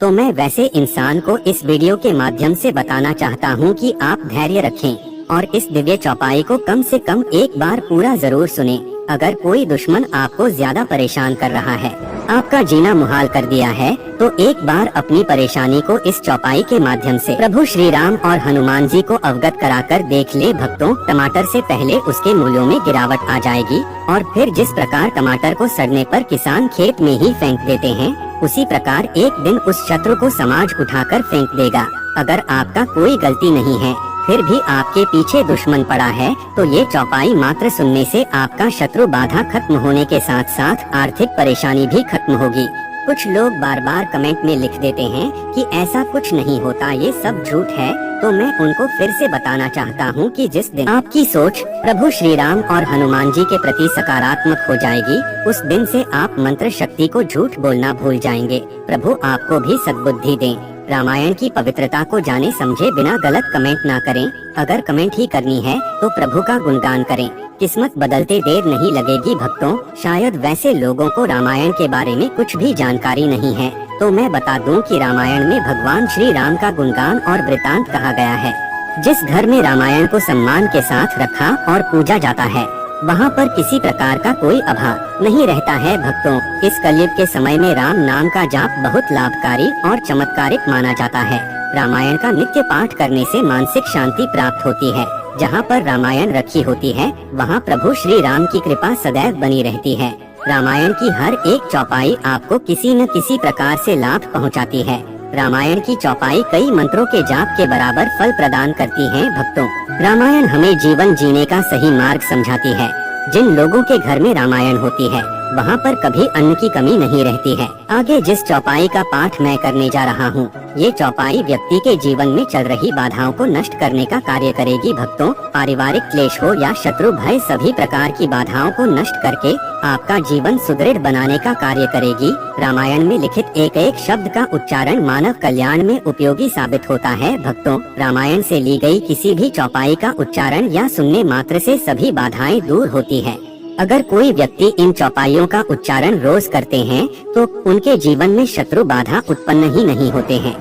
तो मैं वैसे इंसान को इस वीडियो के माध्यम से बताना चाहता हूँ कि आप धैर्य रखें और इस दिव्य चौपाई को कम से कम एक बार पूरा जरूर सुने। अगर कोई दुश्मन आपको ज्यादा परेशान कर रहा है, आपका जीना मुहाल कर दिया है, तो एक बार अपनी परेशानी को इस चौपाई के माध्यम से प्रभु श्री राम और हनुमान जी को अवगत कराकर देख ले भक्तों। टमाटर से पहले उसके मूल्यों में गिरावट आ जाएगी और फिर जिस प्रकार टमाटर को सड़ने पर किसान खेत में ही फेंक देते हैं, उसी प्रकार एक दिन उस शत्रु को समाज उठाकर फेंक देगा। अगर आपका कोई गलती नहीं है, फिर भी आपके पीछे दुश्मन पड़ा है, तो ये चौपाई मात्र सुनने से आपका शत्रु बाधा खत्म होने के साथ साथ आर्थिक परेशानी भी खत्म होगी। कुछ लोग बार बार कमेंट में लिख देते हैं कि ऐसा कुछ नहीं होता, ये सब झूठ है। तो मैं उनको फिर से बताना चाहता हूँ कि जिस दिन आपकी सोच प्रभु श्री राम और हनुमान जी के प्रति सकारात्मक हो जाएगी, उस दिन से आप मंत्र शक्ति को झूठ बोलना भूल जाएंगे। प्रभु आपको भी सद्बुद्धि दें। रामायण की पवित्रता को जाने समझे बिना गलत कमेंट ना करें। अगर कमेंट ही करनी है तो प्रभु का गुणगान करें। किस्मत बदलते देर नहीं लगेगी भक्तों। शायद वैसे लोगों को रामायण के बारे में कुछ भी जानकारी नहीं है, तो मैं बता दूं कि रामायण में भगवान श्री राम का गुणगान और वृतांत कहा गया है। जिस घर में रामायण को सम्मान के साथ रखा और पूजा जाता है, वहाँ पर किसी प्रकार का कोई अभाव नहीं रहता है भक्तों। इस कलयुग के समय में राम नाम का जाप बहुत लाभकारी और चमत्कारिक माना जाता है। रामायण का नित्य पाठ करने से मानसिक शांति प्राप्त होती है। जहाँ पर रामायण रखी होती है, वहाँ प्रभु श्री राम की कृपा सदैव बनी रहती है। रामायण की हर एक चौपाई आपको किसी न किसी प्रकार से लाभ पहुँचाती है। रामायण की चौपाई कई मंत्रों के जाप के बराबर फल प्रदान करती है भक्तों। रामायण हमें जीवन जीने का सही मार्ग समझाती है। जिन लोगों के घर में रामायण होती है, वहाँ पर कभी अन्न की कमी नहीं रहती है। आगे जिस चौपाई का पाठ मैं करने जा रहा हूँ, ये चौपाई व्यक्ति के जीवन में चल रही बाधाओं को नष्ट करने का कार्य करेगी भक्तों। पारिवारिक क्लेश हो या शत्रु भय, सभी प्रकार की बाधाओं को नष्ट करके आपका जीवन सुदृढ़ बनाने का कार्य करेगी। रामायण में लिखित एक एक शब्द का उच्चारण मानव कल्याण में उपयोगी साबित होता है भक्तों। रामायण से ली गई किसी भी चौपाई का उच्चारण या सुनने मात्र से सभी बाधाएं दूर होती है। अगर कोई व्यक्ति इन चौपाइयों का उच्चारण रोज करते हैं, तो उनके जीवन में शत्रु बाधा उत्पन्न ही नहीं होते हैं।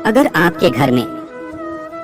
अगर आपके घर में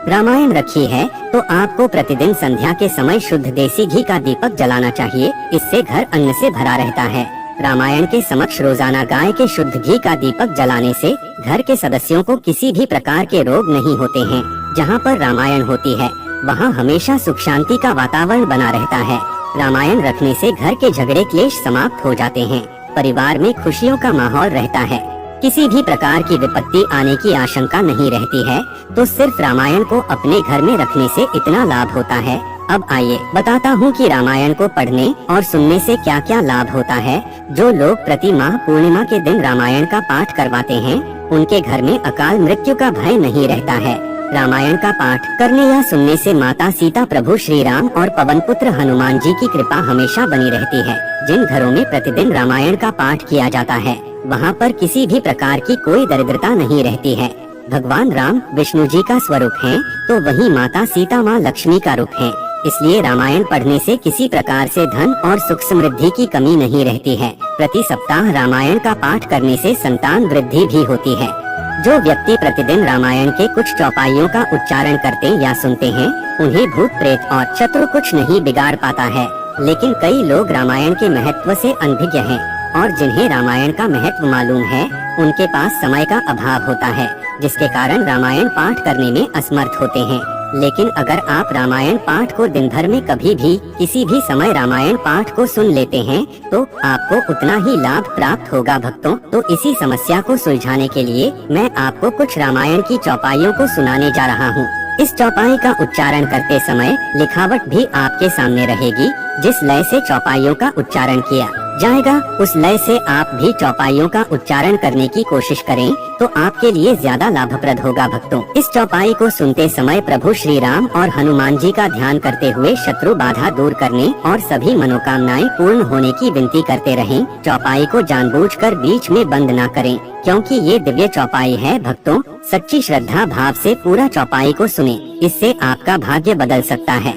रामायण रखी है, तो आपको प्रतिदिन संध्या के समय शुद्ध देसी घी का दीपक जलाना चाहिए। इससे घर अन्न से भरा रहता है। रामायण के समक्ष रोजाना गाय के शुद्ध घी का दीपक जलाने से घर के सदस्यों को किसी भी प्रकार के रोग नहीं होते हैं। जहाँ पर रामायण होती है, वहाँ हमेशा सुख शांति का वातावरण बना रहता है। रामायण रखने से घर के झगड़े क्लेश समाप्त हो जाते हैं। परिवार में खुशियों का माहौल रहता है। किसी भी प्रकार की विपत्ति आने की आशंका नहीं रहती है। तो सिर्फ रामायण को अपने घर में रखने से इतना लाभ होता है। अब आइए बताता हूँ कि रामायण को पढ़ने और सुनने से क्या क्या लाभ होता है। जो लोग प्रति माह पूर्णिमा के दिन रामायण का पाठ करवाते हैं, उनके घर में अकाल मृत्यु का भय नहीं रहता है। रामायण का पाठ करने या सुनने से माता सीता, प्रभु श्री राम और पवन पुत्र हनुमान जी की कृपा हमेशा बनी रहती है। जिन घरों में प्रतिदिन रामायण का पाठ किया जाता है, वहाँ पर किसी भी प्रकार की कोई दरिद्रता नहीं रहती है। भगवान राम विष्णु जी का स्वरूप हैं, तो वहीं माता सीता माँ लक्ष्मी का रूप है। इसलिए रामायण पढ़ने से किसी प्रकार से धन और सुख समृद्धि की कमी नहीं रहती है। प्रति सप्ताह रामायण का पाठ करने से संतान वृद्धि भी होती है। जो व्यक्ति प्रतिदिन रामायण के कुछ चौपाइयों का उच्चारण करते या सुनते हैं, उन्हें भूत प्रेत और शत्रु कुछ नहीं बिगाड़ पाता है। लेकिन कई लोग रामायण के महत्व से अनभिज्ञ हैं और जिन्हें रामायण का महत्व मालूम है, उनके पास समय का अभाव होता है, जिसके कारण रामायण पाठ करने में असमर्थ होते हैं। लेकिन अगर आप रामायण पाठ को दिन भर में कभी भी किसी भी समय रामायण पाठ को सुन लेते हैं, तो आपको उतना ही लाभ प्राप्त होगा भक्तों। तो इसी समस्या को सुलझाने के लिए मैं आपको कुछ रामायण की चौपाइयों को सुनाने जा रहा हूँ। इस चौपाई का उच्चारण करते समय लिखावट भी आपके सामने रहेगी। जिस लय से चौपाइयों का उच्चारण किया जाएगा, उस लय से आप भी चौपाइयों का उच्चारण करने की कोशिश करें, तो आपके लिए ज्यादा लाभप्रद होगा भक्तों। इस चौपाई को सुनते समय प्रभु श्री राम और हनुमान जी का ध्यान करते हुए शत्रु बाधा दूर करने और सभी मनोकामनाएं पूर्ण होने की विनती करते रहें। चौपाई को जानबूझकर बीच में बंद न करें, क्योंकि ये दिव्य चौपाई है भक्तों। सच्ची श्रद्धा भाव से पूरा चौपाई को सुने, इससे आपका भाग्य बदल सकता है।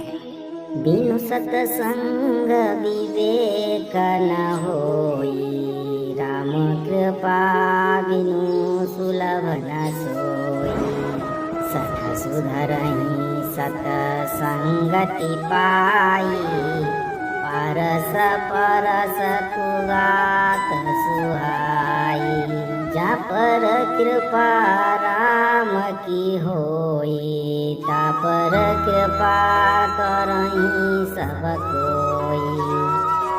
बिनु सतसंग विवेक न होई, राम कृपा बिनु सुलभ सुधरही सतसंगति पाई, परस परस कुगात सुहाई। जा पर कृपा राम की होई, ता पर कृपा करही सब कोई।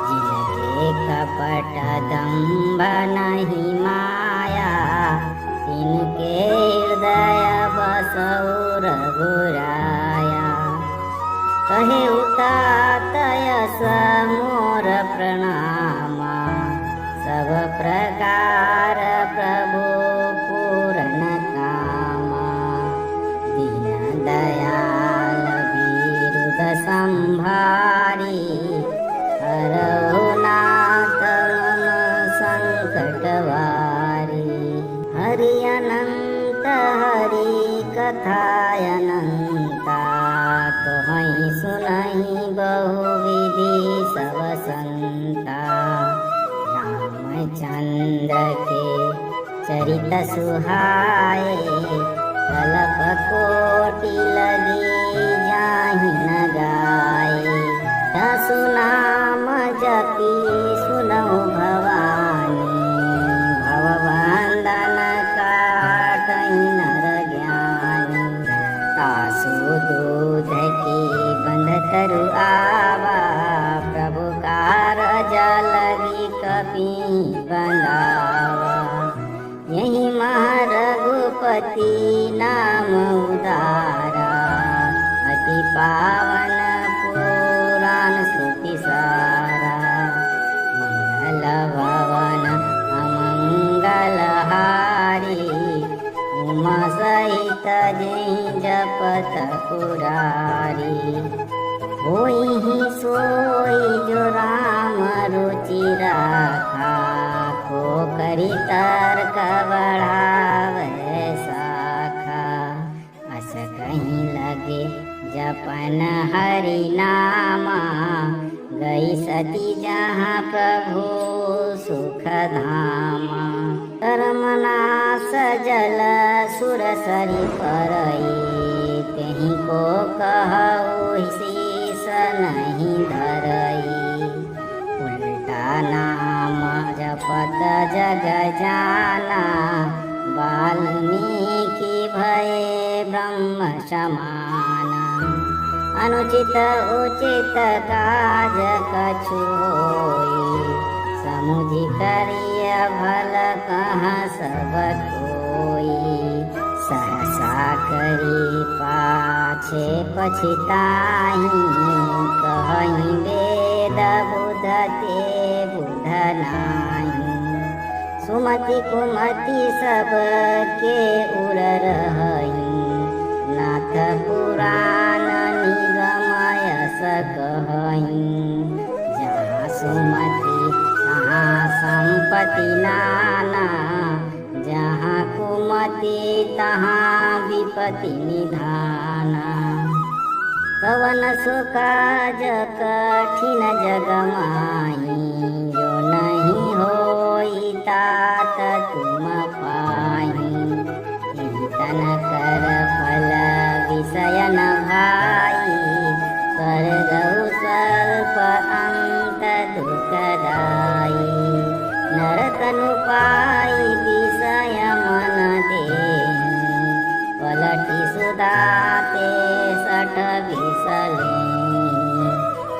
जिनके कपट दंभ नहीं माया, तिनके हृदय बसौ रघुराया। कहे उतात यस मोर प्रणामा, सब प्रकार प्रभु पूर्ण कामा। दीन दयाल विरुद्ध संभारी, हरहु नाथ मम संकट वारी। हरि अनंत हरि कथा अनंता, कहहीं सुनहीं बहुविधि सब संता। रामचंद्र के चरित सुहाए, कल्प कोटि लगी जाहि न गाए। दसु नाम जपी सुनौ भवानी, भवबंधन काटहि नर ज्ञानी। तासु दूध की बंध तरु आवा, प्रभु कारज लगी कपि बंधावा। यही महारघुपति नाम उदारा, अति पावन पुराण श्रुति सारा। मंगल भवन अमंगल हारी, उमा सहित जय जपत पुरारी। होई ही सोई जो राम रुचि राखा, को करी तर्क बढ़ावे शाखा। अस कहीं लगे जपन हरि नामा, गई सती जहाँ प्रभु सुख धामा। कर्मनाश जल सुर सरि परई, तेहि को कहु शीस नहीं धरई। उल्टा नाम जपत जग जाना, वाल्मीकि भये ब्रह्म समाना। अनुचित उचित काज कछु होई, समुझि करिय भल कहाँ सब कोई। सहसा करी पाछे पछिताहि, कहीं वेद बुध ते बुध नाही। सुमति कुमति सब के उर रही, नाथ पुराण निगमय सकहीं। जहाँ सुमति तहाँ संपत्ति नाना, जहाँ कुमति तहाँ विपत्ति निधाना। कवन सो काज कठिन जग माही, जो नहीं होई तात तुम पाही। चिंतन कर फल विषय न भाई, स्वर्गौ स्वल्प अंत दुखदाई। नरतनु पाई विषय मन देहि, पलटी सुदाते सठ विसले।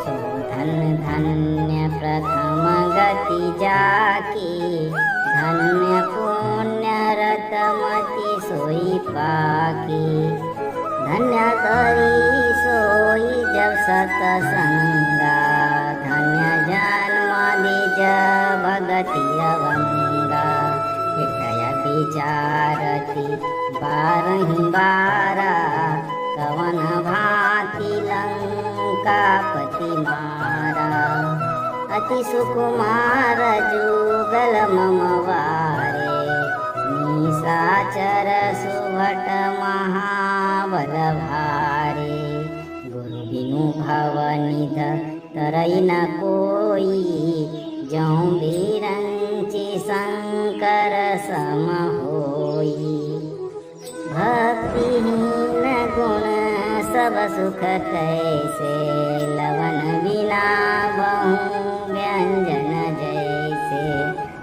सो धन धन्य प्रथम गति जाकी, धन्य पुण्य रतमति सोई पाकी। धन्य करी सोई जब सतसंगा, धन्य जन्म द्विज भगति अवंगा। हृदय विचारति बारहि बारा, कवन भांति लंकापति मारा। अति सुकुमार जुगल मम वारे, निशाचर सुभट महाबल भारे। गुरु बिनु भव निध तरई न कोई, जौं बिरंचि शंकर सम होई। भक्त भक्तिहीन गुण सब सुख कैसे, लवन बिना बहु व्यंजन जैसे।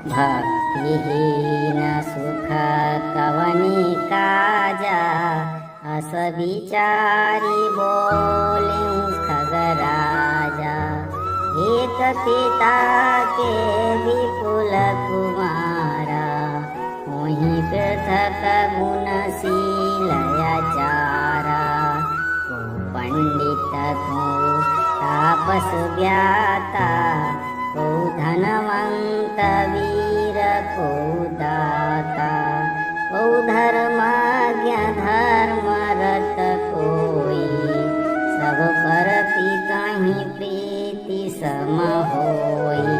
भक्तिहीन सुख कवनी काजा, अस विचारी बोले खगराजा। एक पिता के विपुल कुमारा, वहीं पृथक गुणशील आचारा। को पंडित को तापस ज्ञाता, को धनवंत वीर को दाता। को धर्मज्ञ धर्मरत कोई, सब पर पिताहि प्रीति सम होई।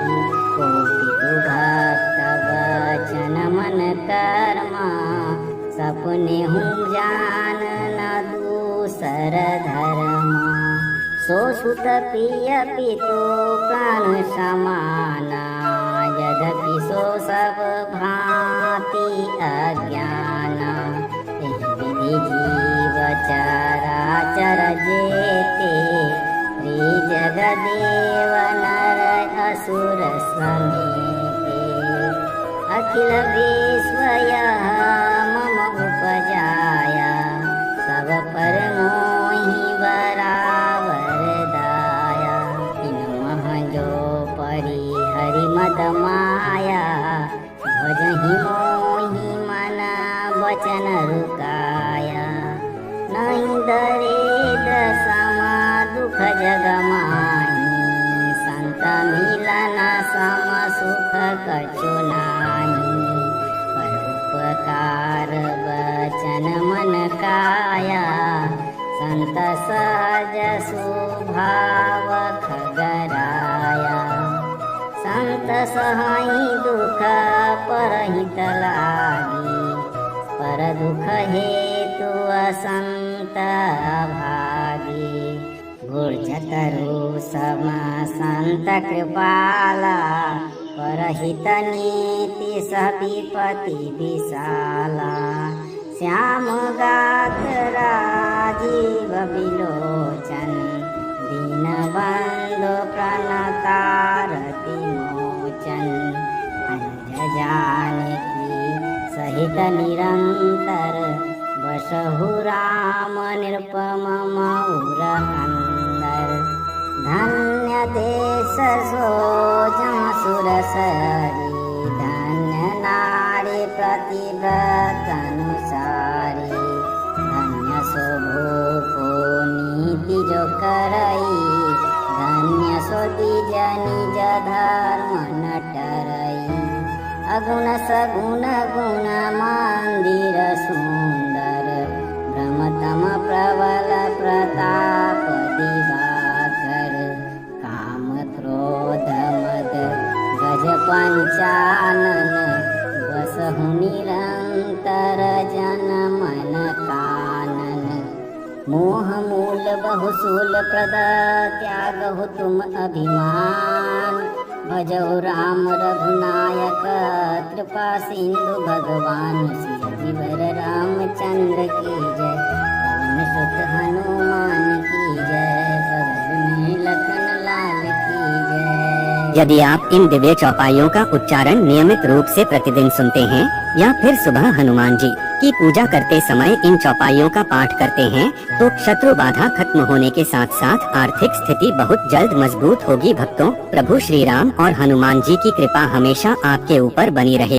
को पितु भक्त वचन मन कर्मा, सपने हूँ जान न दूसर धर्मा। सो सुत प्रिय पितु प्राण समाना, यद्यपि सो सब भांति अज्ञाना। एहि विधि जीव चराचर जेते, त्रिजगदेव नर असुर समेते। अखिल विश्व यह मम उपजाया, सब पर मोहि बराबर दाया। इन मह जो परि हरि मद माया, भजहि मोहि मन वचन रुकाया। नहीं दरिद्र समा दुख जग माही, संत मिलन सम सुख कछु नाही। परोपकार वचन मन काया, संत सहज स्वभाव खगराया। संत सहाई दुख परहित लागी, पर दुख हेतु असंत भागी। गुर्जतरु सम संत कृपाला, परहित नीति सविपति विशाला। श्याम गात राजीव विलोचन, दीन बंधु प्रणतारति मोचन। अनुज जानकी सहित निरंतर, बसहु राम निरुपम मऊर अंदर। धन्य देश सो जहाँ सुरसरी, धन्य नारी प्रतिव्रत अनुसारी। धन्य सो भूपो नीति जो करई, धन्य सो द्विज निज धर्म न टरई। अगुण सगुण गुण मंदिर सुंदर, भ्रमतम प्रबल प्रताप दिवाकर। काम क्रोध मद गज पंचानन, बसहु निरंतर जन मन कानन। मोह मूल बहुशूल प्रद त्यागहु तुम अभिमान। भजौ राम रघुनायक कृपा सिंधु भगवान। सियवर रामचंद्र की जय, पवन सुत हनुमान की जय, पवन में लखन लाल की जय। यदि आप इन दिव्य चौपाइयों का उच्चारण नियमित रूप से प्रतिदिन सुनते हैं, या फिर सुबह हनुमान जी की पूजा करते समय इन चौपाइयों का पाठ करते हैं, तो शत्रु बाधा खत्म होने के साथ साथ आर्थिक स्थिति बहुत जल्द मजबूत होगी। भक्तों, प्रभु श्री राम और हनुमान जी की कृपा हमेशा आपके ऊपर बनी रहे।